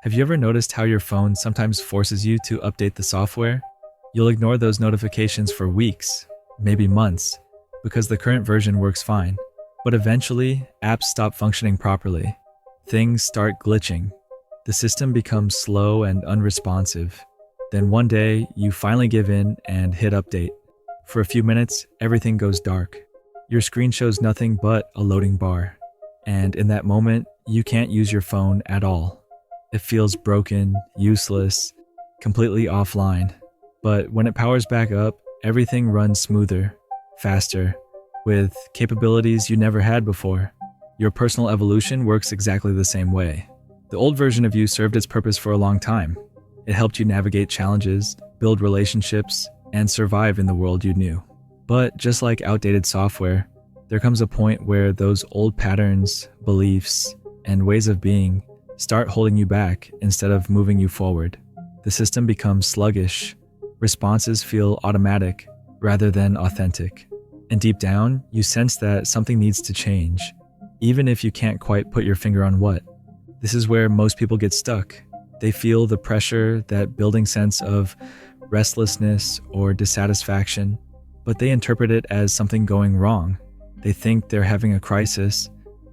Have you ever noticed how your phone sometimes forces you to update the software? You'll ignore those notifications for weeks, maybe months, because the current version works fine. But eventually, apps stop functioning properly. Things start glitching. The system becomes slow and unresponsive. Then one day, you finally give in and hit update. For a few minutes, everything goes dark. Your screen shows nothing but a loading bar. And in that moment, you can't use your phone at all. It feels broken, useless, completely offline. But when it powers back up, everything runs smoother, faster, with capabilities you never had before. Your personal evolution works exactly the same way. The old version of you served its purpose for a long time. It helped you navigate challenges, build relationships, and survive in the world you knew. But just like outdated software, there comes a point where those old patterns, beliefs, and ways of being start holding you back instead of moving you forward. The system becomes sluggish. Responses feel automatic rather than authentic. And deep down, you sense that something needs to change, even if you can't quite put your finger on what. This is where most people get stuck. They feel the pressure, that building sense of restlessness or dissatisfaction, but they interpret it as something going wrong. They think they're having a crisis,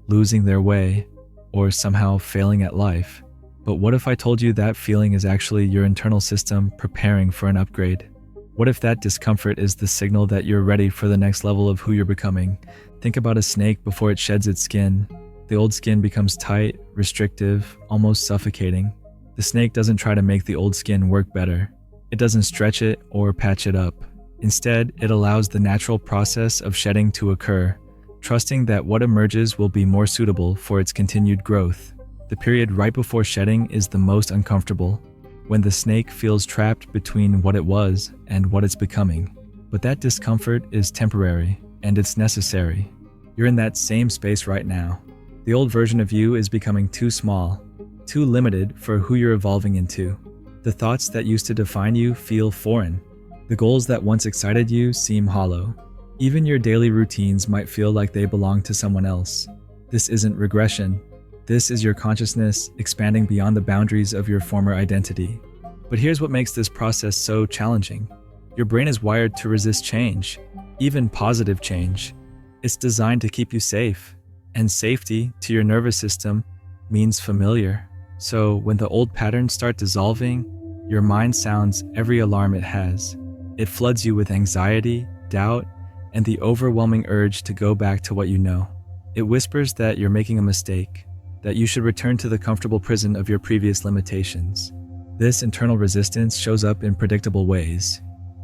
losing their way, or somehow failing at life. But what if I told you that feeling is actually your internal system preparing for an upgrade? What if that discomfort is the signal that you're ready for the next level of who you're becoming? Think about a snake before it sheds its skin. The old skin becomes tight, restrictive, almost suffocating. The snake doesn't try to make the old skin work better. It doesn't stretch it or patch it up. Instead, it allows the natural process of shedding to occur, trusting that what emerges will be more suitable for its continued growth. The period right before shedding is the most uncomfortable, when the snake feels trapped between what it was and what it's becoming. But that discomfort is temporary, and it's necessary. You're in that same space right now. The old version of you is becoming too small, too limited for who you're evolving into. The thoughts that used to define you feel foreign. The goals that once excited you seem hollow. Even your daily routines might feel like they belong to someone else. This isn't regression. This is your consciousness expanding beyond the boundaries of your former identity. But here's what makes this process so challenging. Your brain is wired to resist change, even positive change. It's designed to keep you safe, and safety to your nervous system means familiar. So when the old patterns start dissolving, your mind sounds every alarm it has. It floods you with anxiety, doubt, and the overwhelming urge to go back to what you know. It whispers that you're making a mistake, that you should return to the comfortable prison of your previous limitations. This internal resistance shows up in predictable ways.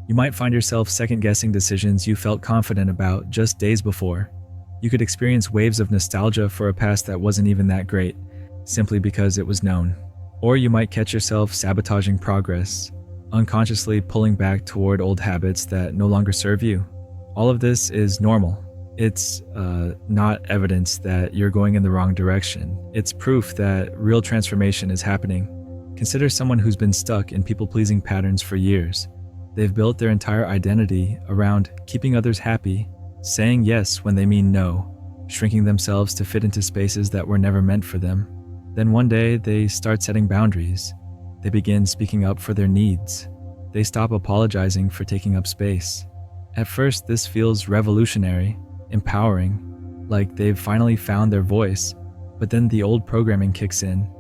You might find yourself second-guessing decisions you felt confident about just days before. You could experience waves of nostalgia for a past that wasn't even that great, simply because it was known. Or you might catch yourself sabotaging progress, unconsciously pulling back toward old habits that no longer serve you. All of this is normal. It's not evidence that you're going in the wrong direction. It's proof that real transformation is happening. Consider someone who's been stuck in people-pleasing patterns for years. They've built their entire identity around keeping others happy, saying yes when they mean no, shrinking themselves to fit into spaces that were never meant for them. Then one day, they start setting boundaries. They begin speaking up for their needs. They stop apologizing for taking up space. At first, this feels revolutionary, empowering, like they've finally found their voice. But then the old programming kicks in.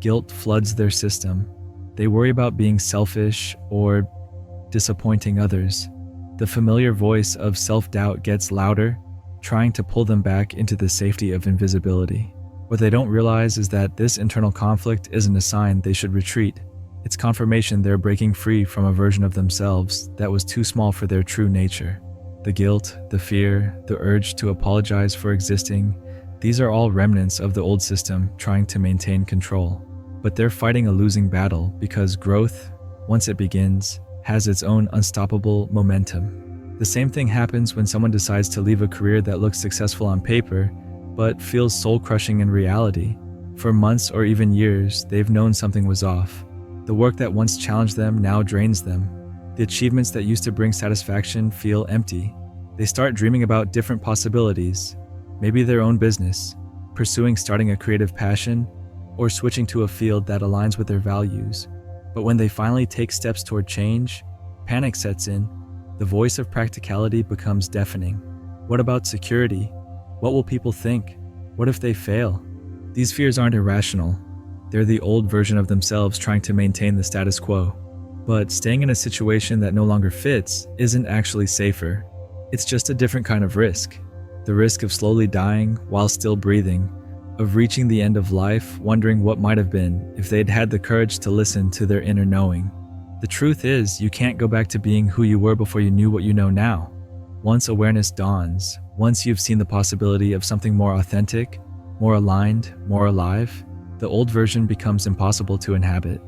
Guilt floods their system. They worry about being selfish or disappointing others. The familiar voice of self-doubt gets louder, trying to pull them back into the safety of invisibility. What they don't realize is that this internal conflict isn't a sign they should retreat. It's confirmation they're breaking free from a version of themselves that was too small for their true nature. The guilt, the fear, the urge to apologize for existing, these are all remnants of the old system trying to maintain control. But they're fighting a losing battle because growth, once it begins, has its own unstoppable momentum. The same thing happens when someone decides to leave a career that looks successful on paper, but feels soul-crushing in reality. For months or even years, they've known something was off. The work that once challenged them now drains them. The achievements that used to bring satisfaction feel empty. They start dreaming about different possibilities, maybe their own business, pursuing starting a creative passion, or switching to a field that aligns with their values. But when they finally take steps toward change, panic sets in. The voice of practicality becomes deafening. What about security? What will people think? What if they fail? These fears aren't irrational. They're the old version of themselves trying to maintain the status quo. But staying in a situation that no longer fits isn't actually safer. It's just a different kind of risk. The risk of slowly dying while still breathing, of reaching the end of life wondering what might have been if they'd had the courage to listen to their inner knowing. The truth is, you can't go back to being who you were before you knew what you know now. Once awareness dawns, once you've seen the possibility of something more authentic, more aligned, more alive, the old version becomes impossible to inhabit.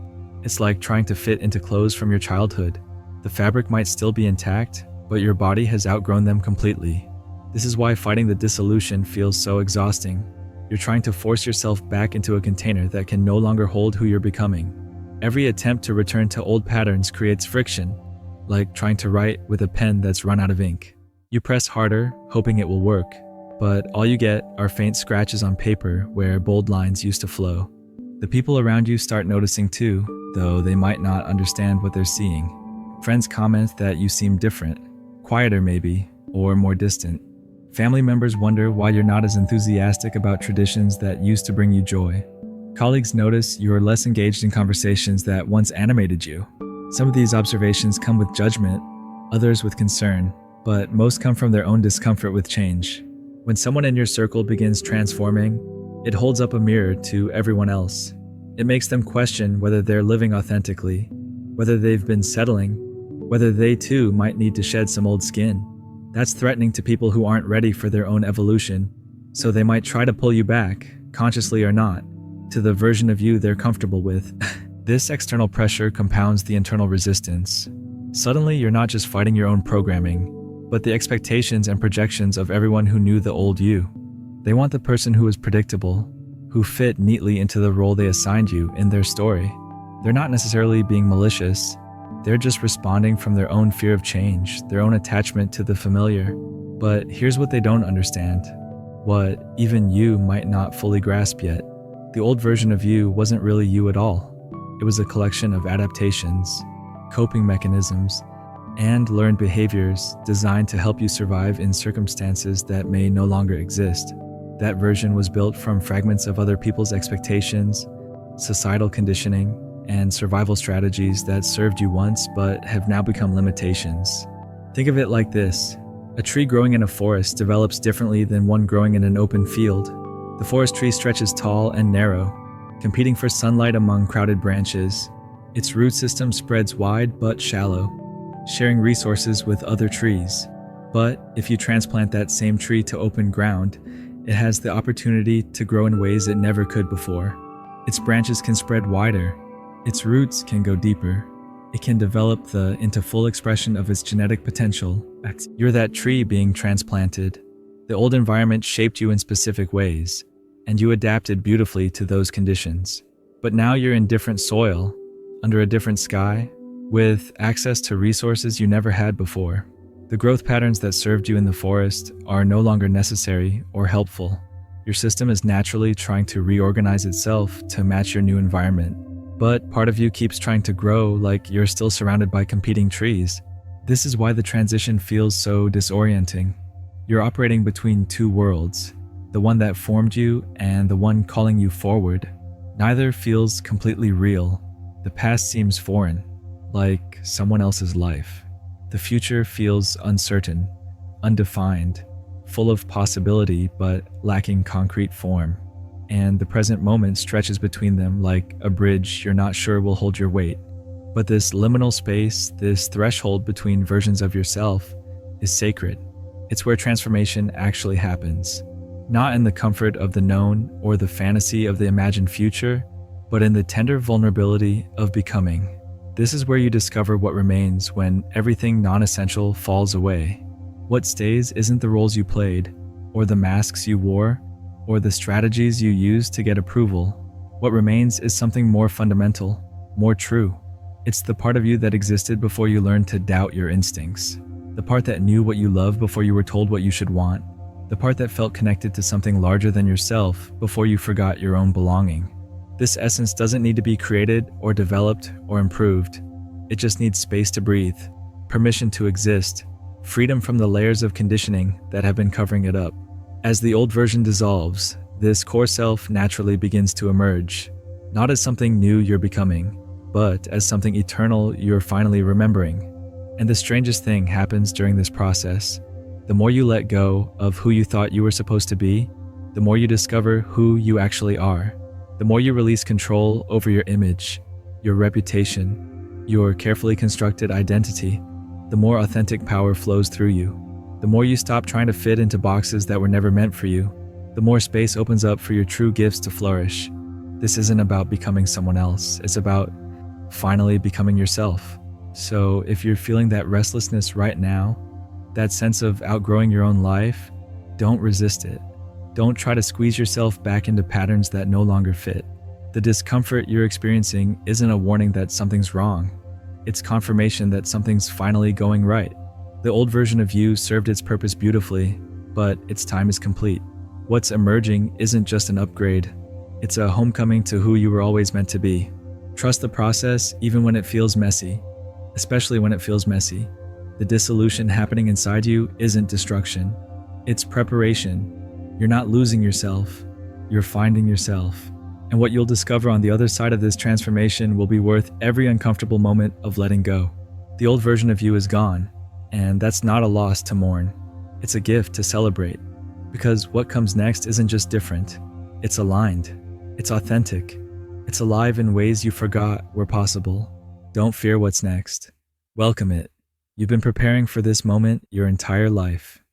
It's like trying to fit into clothes from your childhood. The fabric might still be intact, but your body has outgrown them completely. This is why fighting the dissolution feels so exhausting. You're trying to force yourself back into a container that can no longer hold who you're becoming. Every attempt to return to old patterns creates friction, like trying to write with a pen that's run out of ink. You press harder, hoping it will work, but all you get are faint scratches on paper where bold lines used to flow. The people around you start noticing too, though they might not understand what they're seeing. Friends comment that you seem different, quieter maybe, or more distant. Family members wonder why you're not as enthusiastic about traditions that used to bring you joy. Colleagues notice you're less engaged in conversations that once animated you. Some of these observations come with judgment, others with concern, but most come from their own discomfort with change. When someone in your circle begins transforming, it holds up a mirror to everyone else. It makes them question whether they're living authentically, whether they've been settling, whether they too might need to shed some old skin. That's threatening to people who aren't ready for their own evolution, so they might try to pull you back, consciously or not, to the version of you they're comfortable with. This external pressure compounds the internal resistance. Suddenly, you're not just fighting your own programming, but the expectations and projections of everyone who knew the old you. They want the person who was predictable, who fit neatly into the role they assigned you in their story. They're not necessarily being malicious. They're just responding from their own fear of change, their own attachment to the familiar. But here's what they don't understand, what even you might not fully grasp yet. The old version of you wasn't really you at all. It was a collection of adaptations, coping mechanisms, and learned behaviors designed to help you survive in circumstances that may no longer exist. That version was built from fragments of other people's expectations, societal conditioning, and survival strategies that served you once but have now become limitations. Think of it like this. A tree growing in a forest develops differently than one growing in an open field. The forest tree stretches tall and narrow, competing for sunlight among crowded branches. Its root system spreads wide but shallow, sharing resources with other trees. But if you transplant that same tree to open ground, it has the opportunity to grow in ways it never could before. Its branches can spread wider. Its roots can go deeper. It can develop into full expression of its genetic potential. You're that tree being transplanted. The old environment shaped you in specific ways, and you adapted beautifully to those conditions. But now you're in different soil, under a different sky, with access to resources you never had before. The growth patterns that served you in the forest are no longer necessary or helpful. Your system is naturally trying to reorganize itself to match your new environment. But part of you keeps trying to grow like you're still surrounded by competing trees. This is why the transition feels so disorienting. You're operating between two worlds, the one that formed you and the one calling you forward. Neither feels completely real. The past seems foreign, like someone else's life. The future feels uncertain, undefined, full of possibility but lacking concrete form. And the present moment stretches between them like a bridge you're not sure will hold your weight. But this liminal space, this threshold between versions of yourself, is sacred. It's where transformation actually happens. Not in the comfort of the known or the fantasy of the imagined future, but in the tender vulnerability of becoming. This is where you discover what remains when everything non-essential falls away. What stays isn't the roles you played, or the masks you wore, or the strategies you used to get approval. What remains is something more fundamental, more true. It's the part of you that existed before you learned to doubt your instincts. The part that knew what you loved before you were told what you should want. The part that felt connected to something larger than yourself before you forgot your own belonging. This essence doesn't need to be created or developed or improved. It just needs space to breathe, permission to exist, freedom from the layers of conditioning that have been covering it up. As the old version dissolves, this core self naturally begins to emerge, not as something new you're becoming, but as something eternal you're finally remembering. And the strangest thing happens during this process. The more you let go of who you thought you were supposed to be, the more you discover who you actually are. The more you release control over your image, your reputation, your carefully constructed identity, the more authentic power flows through you. The more you stop trying to fit into boxes that were never meant for you, the more space opens up for your true gifts to flourish. This isn't about becoming someone else. It's about finally becoming yourself. So if you're feeling that restlessness right now, that sense of outgrowing your own life, don't resist it. Don't try to squeeze yourself back into patterns that no longer fit. The discomfort you're experiencing isn't a warning that something's wrong. It's confirmation that something's finally going right. The old version of you served its purpose beautifully, but its time is complete. What's emerging isn't just an upgrade. It's a homecoming to who you were always meant to be. Trust the process even when it feels messy, especially when it feels messy. The dissolution happening inside you isn't destruction. It's preparation. You're not losing yourself. You're finding yourself. And what you'll discover on the other side of this transformation will be worth every uncomfortable moment of letting go. The old version of you is gone, and that's not a loss to mourn. It's a gift to celebrate, because what comes next isn't just different. It's aligned. It's authentic. It's alive in ways you forgot were possible. Don't fear what's next. Welcome it. You've been preparing for this moment your entire life.